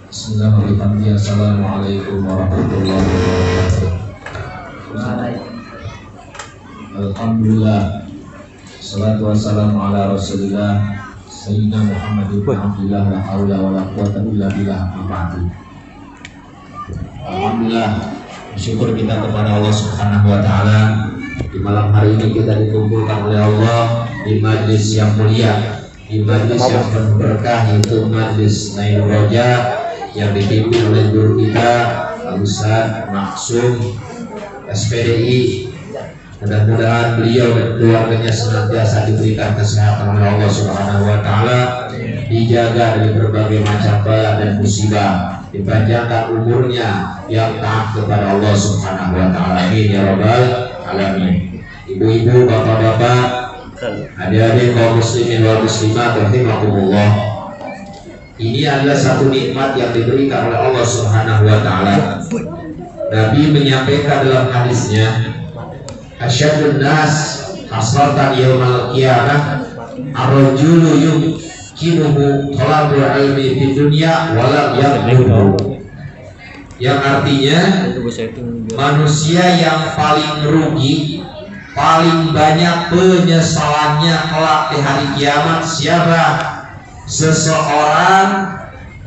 Bismillahirrahmanirrahim. Assalamualaikum warahmatullahi wabarakatuh. Alhamdulillah. Salatu wassalamu ala Rasulillah Sayyidina Muhammad ibn Abdullah la haula wa la quwwata illa billah. Alhamdulillah, bersyukur kita kepada Allah Subhanahu wa taala. Di malam hari ini kita dikumpulkan oleh Allah di majlis yang mulia, di majlis yang penuh berkah, yaitu majlis Nail Roja yang dipimpin oleh guru kita Ustaz Maksum SPDI. Mudah-mudahan beliau dan keluarganya senantiasa diberikan kesehatan oleh Allah Subhanahu wa taala, dijaga dari berbagai macam bala dan musibah, dipanjangkan umurnya yang taat kepada Allah Subhanahu wa taala. Amin ya rabbal alamin. Ibu-ibu, bapak-bapak, adik-adik kaum muslimin wal muslimat rahimakumullah. Ini adalah satu nikmat yang diberikan oleh Allah Subhanahu wa taala. Nabi menyampaikan dalam hadisnya, asyadun nas hasratan yaumal qiyamah ar-rajulu yumkinuhu talabul ilmi fid dunya wa lam yablughu. Yang artinya, manusia yang paling rugi, paling banyak penyesalannya kelak di hari kiamat siapa? Seseorang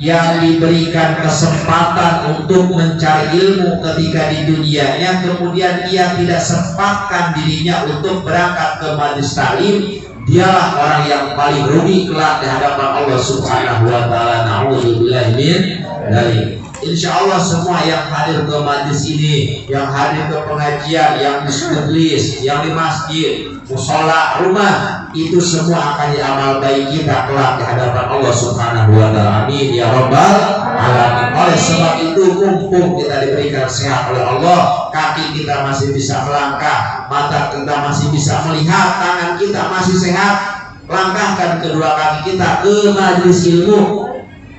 yang diberikan kesempatan untuk mencari ilmu ketika di dunianya, kemudian dia tidak sempatkan dirinya untuk berangkat ke majelis taklim, dialah orang yang paling rugi kelak di hadapan Allah Subhanahu wa taala. Na'udzubillahi min dzalik. Insya Allah semua yang hadir ke majlis ini, yang hadir ke pengajian, yang di majelis, yang di masjid, musola, rumah, itu semua akan diamal baik kita kelak di hadapan Allah Subhanahu wa taala. Amin ya rabbal alamin. Oleh sebab itu, mumpung kita diberikan sehat oleh Allah, kaki kita masih bisa melangkah, mata kita masih bisa melihat, tangan kita masih sehat, langkahkan kedua kaki kita ke majelis ilmu.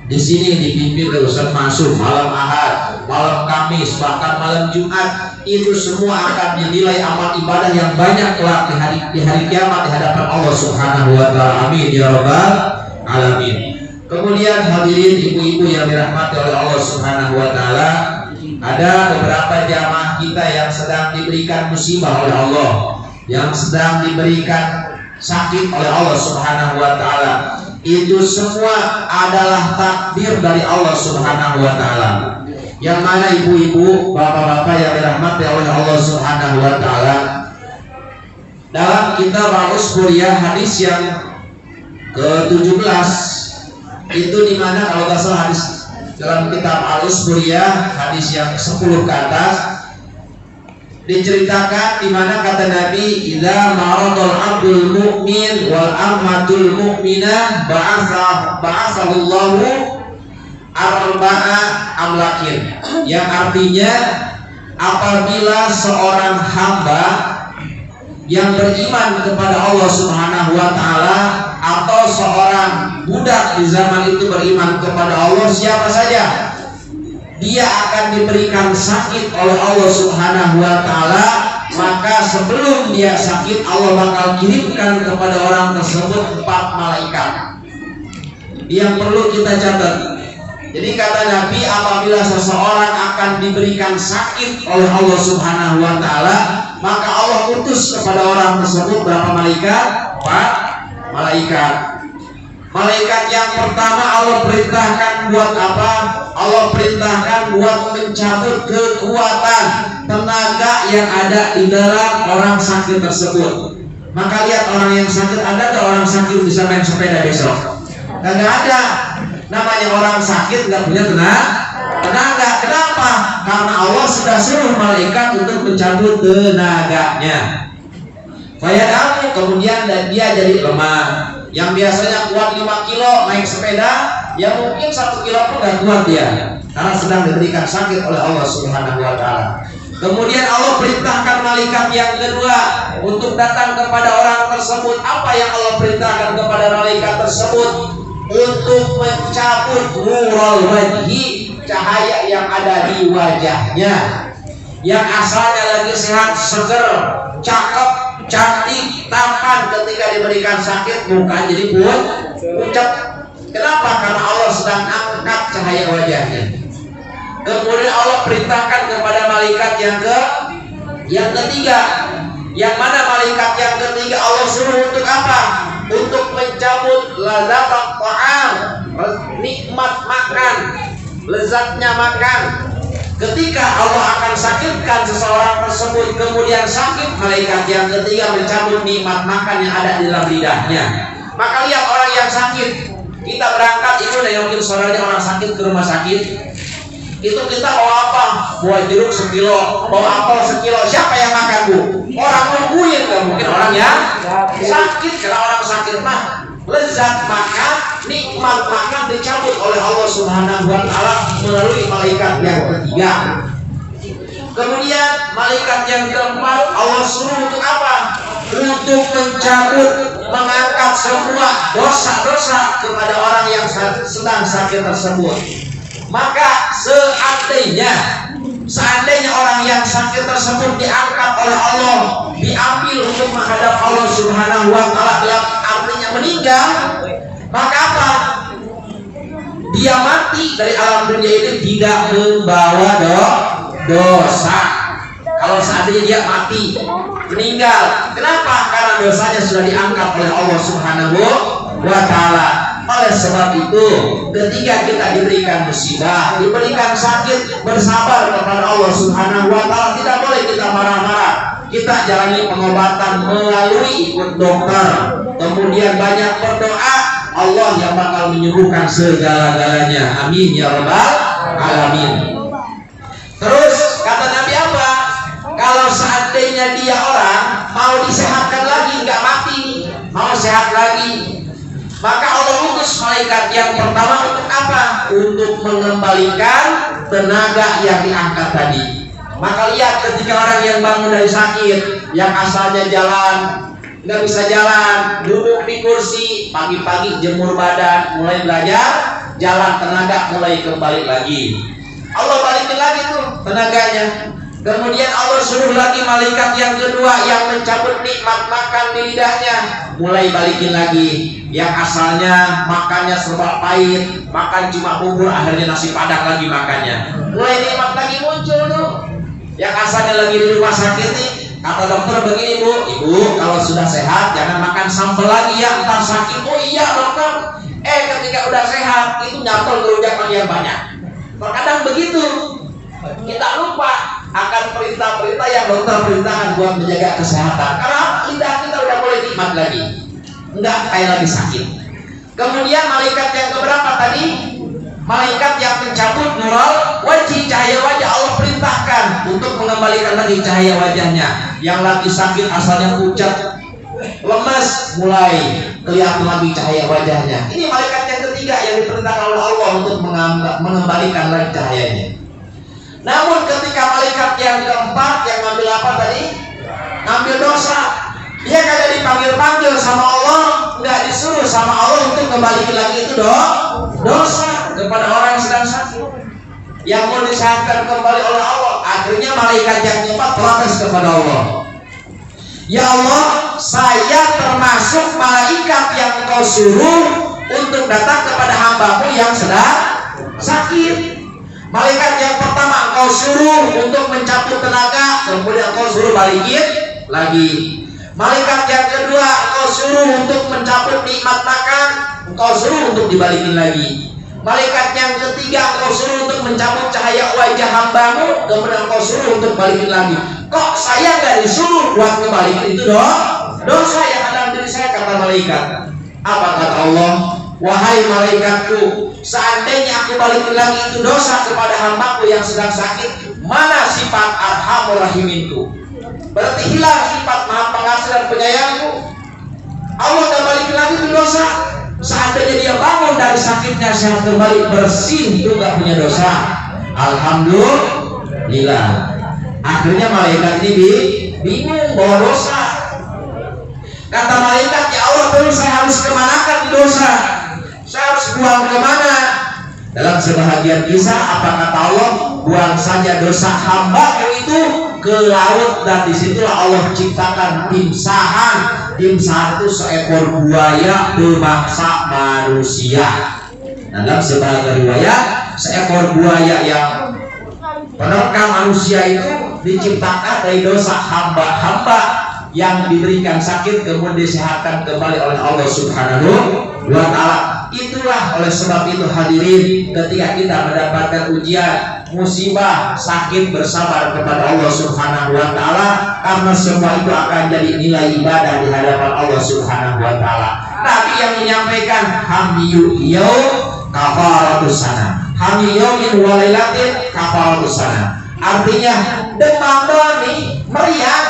Di sini dipimpin oleh Ustaz Maksum, malam Ahad, malam Kamis, bahkan malam Jumat, itu semua akan dinilai amal ibadah yang banyak kelak di hari kiamat di hadapan Allah Subhanahu wa taala. Amin ya rabbal alamin. Kemudian hadirin ibu-ibu yang dirahmati oleh Allah Subhanahu wa taala, ada beberapa jamaah kita yang sedang diberikan musibah oleh Allah, yang sedang diberikan sakit oleh Allah Subhanahu wa taala. Itu semua adalah takdir dari Allah Subhanahu wa taala. Yang mana ibu-ibu, bapak-bapak yang dirahmati oleh Allah Subhanahu wa taala, dalam kitab Al-Usburiyah hadis yang ke-17 itu di mana kalau tidak salah hadis dalam kitab Al-Usburiyah hadis yang 10 ke atas diceritakan di mana kata Nabi, idza maradul abdul mu'min wal ammatul mu'minah ba'athahullahu arba'a amlakin. Yang artinya, apabila seorang hamba yang beriman kepada Allah Subhanahu wa taala atau seorang budak di zaman itu beriman kepada Allah, siapa saja, dia akan diberikan sakit oleh Allah Subhanahu wa taala, maka sebelum dia sakit Allah bakal kirimkan kepada orang tersebut 4 malaikat. Yang perlu kita catat. Jadi kata Nabi, apabila seseorang akan diberikan sakit oleh Allah Subhanahu wa taala, maka Allah utus kepada orang tersebut berapa malaikat? 4 malaikat. Malaikat yang pertama Allah perintahkan buat apa? Allah perintahkan buat mencabut kekuatan tenaga yang ada di dalam orang sakit tersebut. Maka lihat orang yang sakit, ada tak orang sakit bisa main sepeda besok? Nggak ada. Namanya orang sakit nggak punya tenaga. Kenapa? Karena Allah sudah suruh malaikat untuk mencabut tenaganya. Fayadamu, kemudian dia jadi lemah. Yang biasanya kuat 5 kilo naik sepeda, ya mungkin 1 kilo pun gak kuat dia, karena sedang diberikan sakit oleh Allah Subhanahu wa taala. Kemudian Allah perintahkan malaikat yang kedua untuk datang kepada orang tersebut. Apa yang Allah perintahkan kepada malaikat tersebut? Untuk mencabut nurul wajhi, cahaya yang ada di wajahnya, yang asalnya lagi sehat, seger, cakep, cantik, tampan, ketika diberikan sakit muka jadi pucat. Kenapa? Karena Allah sedang angkat cahaya wajahnya. Kemudian Allah perintahkan kepada malaikat yang ketiga. Yang mana malaikat yang ketiga Allah suruh untuk apa? Untuk mencabut lazat ta'am, nikmat makan, lezatnya makan. Ketika Allah akan sakitkan seseorang tersebut, kemudian sakit, malaikat yang ketiga mencabut nikmat makan yang ada di dalam lidahnya. Maka lihat orang yang sakit, kita berangkat itu nengokin saudaranya orang sakit ke rumah sakit. Itu kita bawa apa? Bawa jeruk sekilo, bawa apel sekilo. Siapa yang makan, Bu? Orang nungguin, kan? Mungkin orang yang sakit. Karena orang sakit mah lezat makan, nikmat makan dicabut oleh Allah Subhanahu wa Ta'ala melalui malaikat yang ketiga. Kemudian malaikat yang keempat Allah suruh untuk apa? Untuk mencabut, mengangkat semua dosa-dosa kepada orang yang sedang sakit tersebut. Maka seandainya orang yang sakit tersebut diangkat oleh Allah, diambil untuk menghadap Allah Subhanahu wa Ta'ala, artinya meninggal, maka apa? Dia mati dari alam dunia ini tidak membawa dosa. Kalau seandainya dia mati, meninggal, kenapa? Karena dosanya sudah diangkat oleh Allah Subhanahu wa Ta'ala. Oleh sebab itu, ketika kita diberikan musibah, diberikan sakit, bersabar kepada Allah Subhanahu wa Ta'ala. Tidak boleh kita marah-marah. Kita jalani pengobatan melalui ikut dokter, kemudian banyak berdoa. Allah yang bakal menyembuhkan segala-galanya. Amin ya rabbal alamin. Terus kata Nabi apa? Kalau seandainya dia orang mau disehatkan lagi, nggak mati, mau sehat lagi, maka Allah utus malaikat yang pertama untuk apa? Untuk mengembalikan tenaga yang diangkat tadi. Maka lihat ketika orang yang bangun dari sakit, yang asalnya jalan, nggak bisa jalan, duduk di kursi, pagi-pagi jemur badan, mulai belajar, jalan, tenaga mulai kembali lagi. Allah balikin lagi tuh tenaganya. Kemudian Allah suruh lagi malaikat yang kedua yang mencabut nikmat makan di lidahnya, mulai balikin lagi. Yang asalnya makannya serba pahit, makan cuma bubur, akhirnya nasi padang lagi makannya. Mulai nikmat lagi muncul tuh. Yang asalnya lagi di rumah sakit nih, kata dokter begini, Bu, Ibu kalau sudah sehat jangan makan sambal lagi ya, entar sakit. Oh iya dokter. Ketika udah sehat itu nyantol kerujakan yang banyak. Terkadang begitu. Kita lupa akan perintah-perintah yang dokter perintahkan buat menjaga kesehatan. Karena lidah kita udah mulai nikmat lagi, enggak kayak lagi sakit. Kemudian malaikat yang keberapa tadi? Malaikat yang mencabut nurul wajhi, cahaya wajah. Allah perintahkan untuk mengembalikan lagi cahaya wajahnya. Yang lagi sakit asalnya pucat, lemas, mulai kelihatan lagi cahaya wajahnya. Ini malaikat yang ketiga yang diperintahkan oleh Allah untuk mengembalikan lagi cahayanya. Namun ketika malaikat yang keempat yang ngambil apa tadi? Ngambil dosa. Dia kagak dipanggil-panggil sama Allah, nggak disuruh sama Allah untuk kembalikan lagi itu dosa kepada orang yang sedang sakit, yang mau disehatkan kembali oleh Allah. Akhirnya malaikat yang keempat protes kepada Allah. Ya Allah, saya termasuk malaikat yang Engkau suruh untuk datang kepada hamba-Mu yang sedang sakit. Malaikat yang pertama Engkau suruh untuk mencabut tenaga, kemudian Engkau suruh balikin lagi. Malaikat yang kedua Engkau suruh untuk mencabut nikmat makan, Engkau suruh untuk dibalikin lagi. Malaikat yang ketiga Engkau suruh untuk mencabut cahaya wajah hamba-Mu, kemudian Engkau suruh untuk balikin lagi. Kok saya gak disuruh buat ngebalikin itu dosa yang ada di diri saya, kata malaikat. Apa kata Allah? Wahai malaikatku, seandainya aku balikin lagi itu dosa kepada hamba-Ku yang sedang sakit, mana sifat arhamur rahiminku? Berarti hilang sifat maha pengasih dan penyayangku. Allah tak balikin lagi itu dosa. Seandainya dia bangun dari sakitnya sehat kembali, bersih, itu gak punya dosa. Alhamdulillah. Akhirnya malaikat ini bingung bawa dosa. Kata malaikat, ya Allah, terus saya harus kemanakan dosa? Saya harus buang kemana? Dalam sebahagian kisah, apa kata Allah? Buang saja dosa hamba itu ke laut, dan disitulah Allah ciptakan timsahan. Timsahan itu seekor buaya berbangsa manusia. Dalam sebagian riwayat, seekor buaya yang penerkam manusia itu diciptakan dari dosa hamba-hamba yang diberikan sakit kemudian disehatkan kembali oleh Allah Subhanahu wa Ta'ala. Itulah oleh sebab itu hadirin, ketika kita mendapatkan ujian, musibah, sakit, bersabar kepada Allah Subhanahu wa Ta'ala, karena semua itu akan jadi nilai ibadah di hadapan Allah Subhanahu wa Ta'ala. Nabi yang menyampaikan hamiyu kafaratus sana, hamiyomin walailatin kafaratus sana. Artinya demam doang nih, meriang.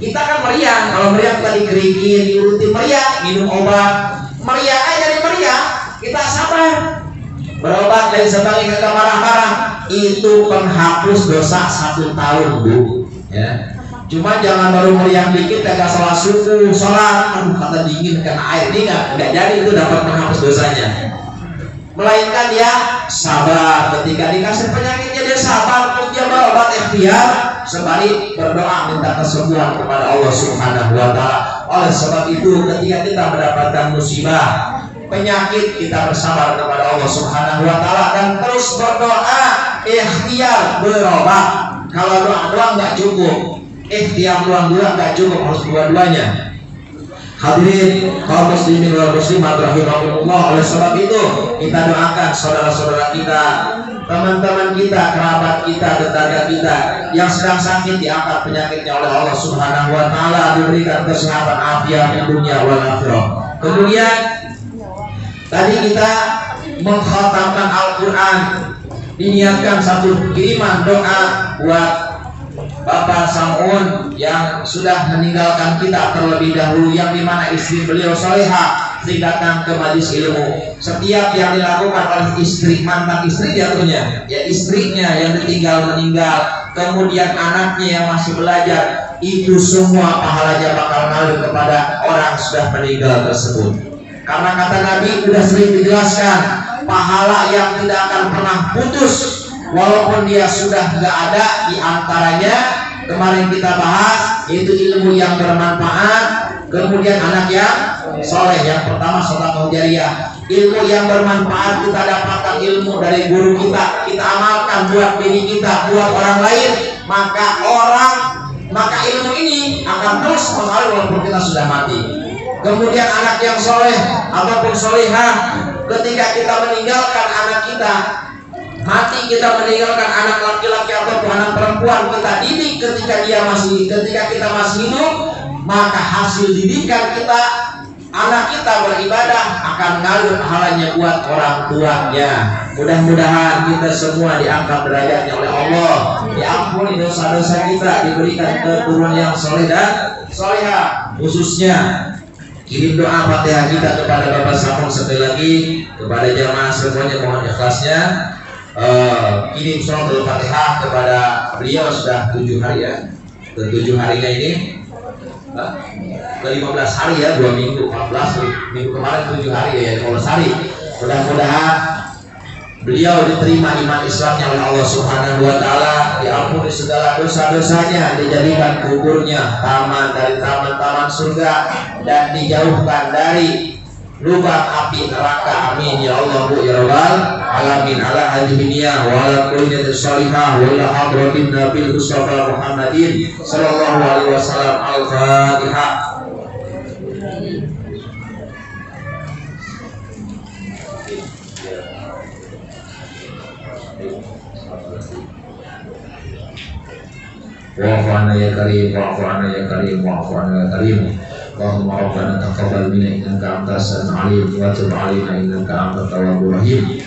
Kita kan meriang, kalau meriang kita dikeringin, diurutin meriang, minum obat. Meriang aja dari meriang, kita sabar. Berobat dari sebagainya, kita marah-marah. Itu penghapus dosa 1 tahun, Bu. Ya. Cuma jangan baru meriang dikit, kagak sholat subuh, sholat, kata dingin kena air, ini nggak jadi itu dapat menghapus dosanya. Melainkan dia sabar, ketika dikasih penyakitnya dia sabar, terus dia berobat ikhtiar, sembari berdoa minta kesembuhan kepada Allah Subhanahu wa Ta'ala. Oleh sebab itu ketika kita mendapatkan musibah, penyakit, kita bersabar kepada Allah Subhanahu wa Ta'ala dan terus berdoa, ikhtiar berobat. Kalau doa doang nggak cukup, ikhtiar doang nggak cukup, harus dua-duanya. Hadirin kaum muslimin wal muslimat rahimahumullah, oleh sebab itu kita doakan saudara-saudara kita, teman-teman kita, kerabat kita, tetangga kita yang sedang sakit, diangkat penyakitnya oleh Allah Subhanahu wa Ta'ala, diberikan kesehatan afiat di dunia wal akhirah. Kemudian tadi kita mengkhatamkan Al-Quran, diniatkan satu kiriman doa buat Bapak Samun yang sudah meninggalkan kita terlebih dahulu, yang dimana istri beliau solehah sehingga datang ke majelis ilmu. Setiap yang dilakukan oleh istri, mantan istri jatuhnya, ya istrinya yang ditinggal meninggal, kemudian anaknya yang masih belajar, itu semua pahalanya bakal ngalir kepada orang sudah meninggal tersebut. Karena kata Nabi sudah sering dijelaskan, pahala yang tidak akan pernah putus walaupun dia sudah tidak ada. Di antaranya kemarin kita bahas itu ilmu yang bermanfaat, kemudian anak yang soleh. Yang pertama sedekah jariyah, ilmu yang bermanfaat. Kita dapatkan ilmu dari guru kita, kita amalkan buat diri kita, buat orang lain, maka ilmu ini akan terus mengalir walaupun kita sudah mati. Kemudian anak yang soleh ataupun solehah, ketika kita meninggalkan anak kita mati, kita meninggalkan anak laki-laki atau anak perempuan, kita didik ketika kita masih hidup, maka hasil didikan kita, anak kita beribadah akan ngalir pahalanya buat orang tuanya. Mudah-mudahan kita semua diangkat derajatnya oleh Allah, diampuni dosa-dosa kita, diberikan keturunan yang soleh dan solehah. Khususnya kirim doa Fatihah kita kepada Bapak Samun sekali lagi, kepada jamaah semuanya mohon ikhlasnya. Kirim suratul Fatihah kepada beliau sudah 7 hari ya, ke 7 harinya ini ke 15 hari ya, 2 minggu, 14 minggu kemarin 7 hari ya, 15 hari. Mudah-mudahan beliau diterima iman Islamnya oleh Allah Subhanahu wa Ta'ala, diampuni segala dosa-dosanya, dijadikan kuburnya taman dari taman-taman surga, dan dijauhkan dari lubang api neraka. Amin ya Allah ya Rabbal alamin. Ala hadiniyah wa ala kulli salihah wa ila hadratin nabil Mustafa Muhammadin sallallahu alaihi wasallam. Al-Fatihah. Wa'fu anna ya karim, wa'fu anna ya karim, wa'fu anna ya karim. Allahumma rabbana taqabbal minna innaka antas samiul alim wa tub 'alaina innaka antat tawwabur rahim.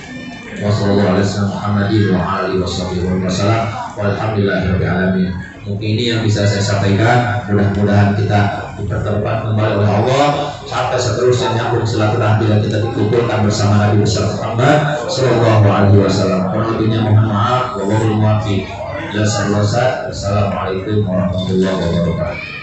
Wa sallallahu alaihi wasallam Muhammadin wa alihi wasallam. Walhamdulillahirabbil alamin. Mungkin ini yang bisa saya sampaikan. Mudah-mudahan kita dipertemukan kembali oleh Allah sampai seterusnya nyambung silaturahmi bila kita dikumpulkan bersama Nabi besar Muhammad sallallahu alaihi wasallam. Kurang mohon maaf. Wallahul muwaffiq. Assalamualaikum warahmatullahi wabarakatuh.